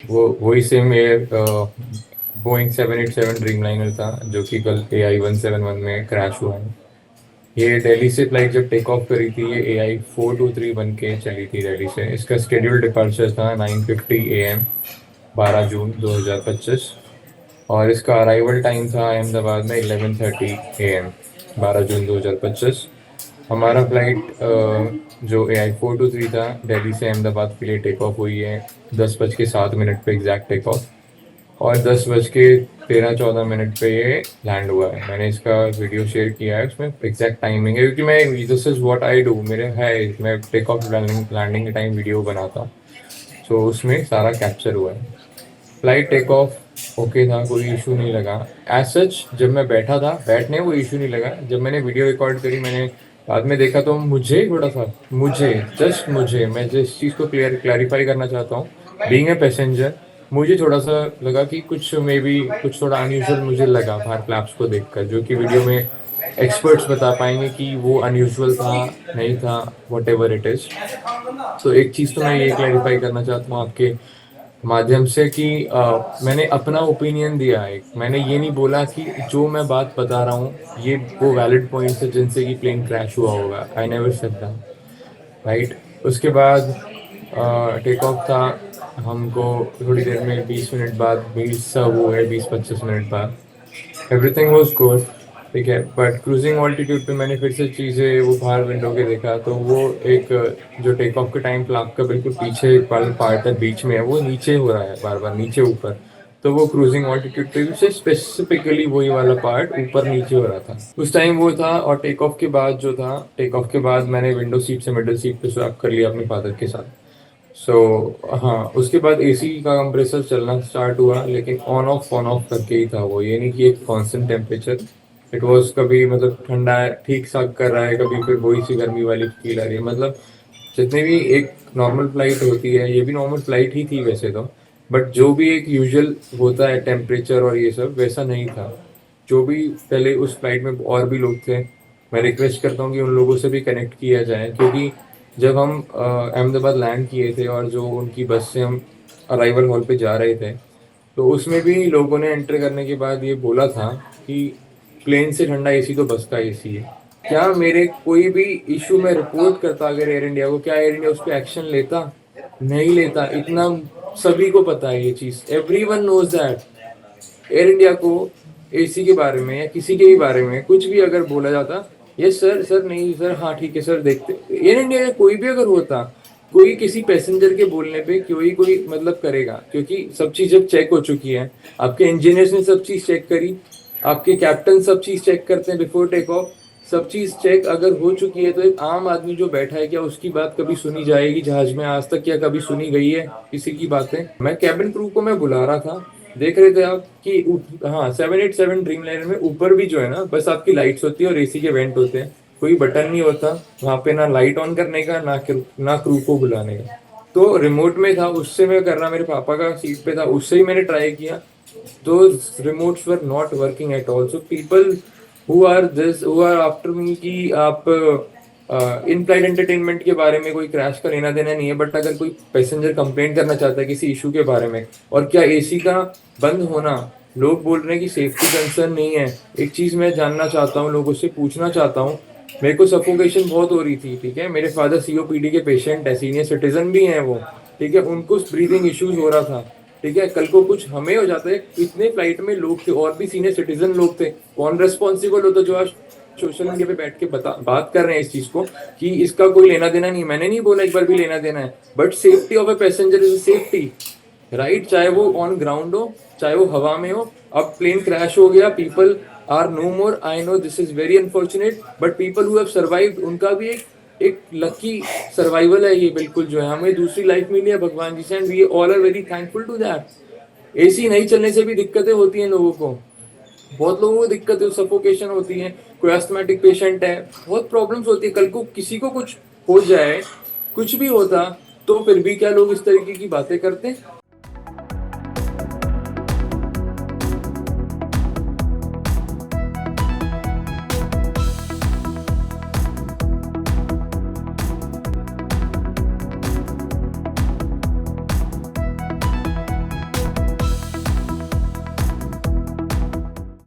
वही same air Boeing 787 Dreamliner था जो कि कल AI-171 में क्रैश हुआ है। ये दिल्ली से फ्लाइट जब टेक ऑफ करी थी, ये AI-4231 बन के चली थी दिल्ली से। इसका स्केड्यूल डिपार्चर था 9:50 AM 12 जून 2025, और इसका अराइवल टाइम था अहमदाबाद में 11:30 AM 12 जून 2025। हमारा फ्लाइट जो AI-423 था, दिल्ली से अहमदाबाद के लिए टेक ऑफ हुई है 10:07 पे एग्जैक्ट टेक ऑफ, और 10:13-14 पे ये लैंड हुआ है। मैंने इसका वीडियो शेयर किया है, उसमें एग्जैक्ट टाइमिंग है, क्योंकि मैं this is what I do, मेरे है मैं टेक ऑफ लैंडिंग लैंडिंग के टाइम वीडियो बनाता हूँ। सो उसमें सारा कैप्चर हुआ है। फ्लाइट टेक ऑफ ओके था, कोई इशू नहीं लगा एज सच। जब मैं बैठा था, बैठने वो इशू नहीं लगा। जब मैंने वीडियो रिकॉर्ड करी, मैंने बाद में देखा, तो मुझे मैं जिस चीज़ को क्लैरिफाई करना चाहता हूँ, बीइंग ए पैसेंजर, मुझे थोड़ा सा लगा कि कुछ मे बी कुछ थोड़ा अनयूजुअल मुझे लगा बाहर फ्लैप्स को देखकर, जो कि वीडियो में एक्सपर्ट्स बता पाएंगे कि वो अनयूजुअल था नहीं था, वट एवर इट इज। तो एक चीज़ तो मैं ये क्लैरिफाई करना चाहता हूँ आपके माध्यम से कि मैंने अपना ओपिनियन दिया है। मैंने ये नहीं बोला कि जो मैं बात बता रहा हूँ ये वो वैलिड पॉइंट्स है जिनसे कि प्लेन क्रैश हुआ होगा। I never said that, right. उसके बाद टेक ऑफ था। हमको थोड़ी देर में 20 मिनट बाद, 20 25 मिनट बाद एवरीथिंग वाज गुड, ठीक है। बट क्रूजिंग ऑल्टीट्यूड पे मैंने फिर से चीज़ें वो बाहर विंडो के देखा, तो वो एक जो टेक ऑफ के टाइम फ्लैप का बिल्कुल पीछे एक पार्ट है बीच में है, वो नीचे हो रहा है बार बार, नीचे ऊपर। तो वो क्रूजिंग ऑल्टीट्यूड पे से स्पेसिफिकली वही वाला पार्ट ऊपर नीचे हो रहा था उस टाइम वो था। और टेक ऑफ के बाद जो था, टेक ऑफ के बाद मैंने विंडो सीट से मिडल सीट पे स्वैप कर लिया अपने फादर के साथ। सो हाँ, उसके बाद एसी का कंप्रेसर चलना स्टार्ट हुआ, लेकिन ऑन ऑफ करके ही था वो, ये नहीं कि एक कांस्टेंट टेम्परेचर। इट वाज कभी मतलब ठंडा है ठीक सा कर रहा है, कभी फिर वही सी गर्मी वाली फील आ रही है। मतलब जितनी भी एक नॉर्मल फ्लाइट होती है, ये भी नॉर्मल फ्लाइट ही थी वैसे तो, बट जो भी एक यूजुअल होता है टेम्परेचर और ये सब वैसा नहीं था। जो भी पहले उस फ्लाइट में और भी लोग थे, मैं रिक्वेस्ट करता हूँ कि उन लोगों से भी कनेक्ट किया जाए, क्योंकि जब हम अहमदाबाद लैंड किए थे और जो उनकी बस से हम अराइवल हॉल पे जा रहे थे, तो उसमें भी लोगों ने एंटर करने के बाद ये बोला था कि प्लेन से ठंडा एसी तो बस का एसी है। क्या मेरे कोई भी इशू में रिपोर्ट करता अगर एयर इंडिया को, क्या एयर इंडिया उस पर एक्शन लेता? नहीं लेता। इतना सभी को पता है ये चीज़, everyone knows that. Air India को एसी के बारे में या किसी के भी बारे में कुछ भी अगर बोला जाता, यस सर, सर नहीं सर, हाँ ठीक है सर, देखते। एयर इंडिया का कोई भी अगर होता, कोई किसी पैसेंजर के बोलने पे कोई मतलब करेगा, क्योंकि सब चीज़ जब चेक हो चुकी है, आपके इंजीनियर्स ने सब चीज़ चेक करी, आपके कैप्टन सब चीज़ चेक करते हैं बिफोर टेक ऑफ। सब चीज़ चेक अगर हो चुकी है, तो एक आम आदमी जो बैठा है, क्या उसकी बात कभी सुनी जाएगी जहाज में आज तक? क्या कभी सुनी गई है किसी की बातें? मैं कैबिन क्रू को मैं बुला रहा था, देख रहे थे आप कि हाँ, 787 ड्रीम लाइनर में ऊपर भी जो है ना, बस आपकी लाइट्स होती है और एसी के वेंट होते हैं, कोई बटन नहीं होता वहां पे, ना लाइट ऑन करने का, ना क्रू को बुलाने का। तो रिमोट में था, उससे मैं कर रहा, मेरे पापा का सीट पे था, उससे ही मैंने ट्राई किया। तो remotes were not working at all. So people who are after me कि आप इन फ्लाइट एंटरटेनमेंट के बारे में कोई क्रैश का लेना देना नहीं है, बट अगर कोई पैसेंजर कंप्लेंट करना चाहता है किसी इशू के बारे में, और क्या एसी का बंद होना, लोग बोल रहे हैं कि सेफ्टी कंसर्न नहीं है। एक चीज मैं जानना चाहता हूँ, लोगों से पूछना चाहता हूँ, मेरे को सफोकेशन बहुत हो रही थी, ठीक है। मेरे फादर सीओपीडी के पेशेंट है, सीनियर सिटीजन भी हैं वो, ठीक है। उनको ब्रीदिंग इश्यूज हो रहा था, ठीक है। कल को कुछ हमें हो जाता है, इतने फ्लाइट में लोग थे और भी सीनियर सिटीजन लोग थे, कौन रेस्पॉन्सिबल होता? जो आज सोशल मीडिया पे बैठ के बात कर रहे हैं इस चीज को कि इसका कोई लेना देना नहीं, मैंने नहीं बोला एक बार भी लेना देना है, but safety of a passenger is safety, right. चाहे वो ऑन ग्राउंड हो, चाहे वो हवा में हो। अब प्लेन क्रैश हो गया, people are no more, I know this is very unfortunate, but people who have survived, उनका भी एक लकी सर्वाइवल है ये, बिल्कुल जो है, हमें दूसरी लाइफ मिली है भगवान जी से, and we all are very thankful to that. AC नहीं चलने से भी दिक्कतें होती हैं लोगों को, बहुत लोगों को दिक्कत है, सफोकेशन होती है, कोई एस्थमेटिक पेशेंट है, बहुत प्रॉब्लम्स होती है। कल को किसी को कुछ हो जाए, कुछ भी होता, तो फिर भी क्या लोग इस तरीके की बातें करते हैं?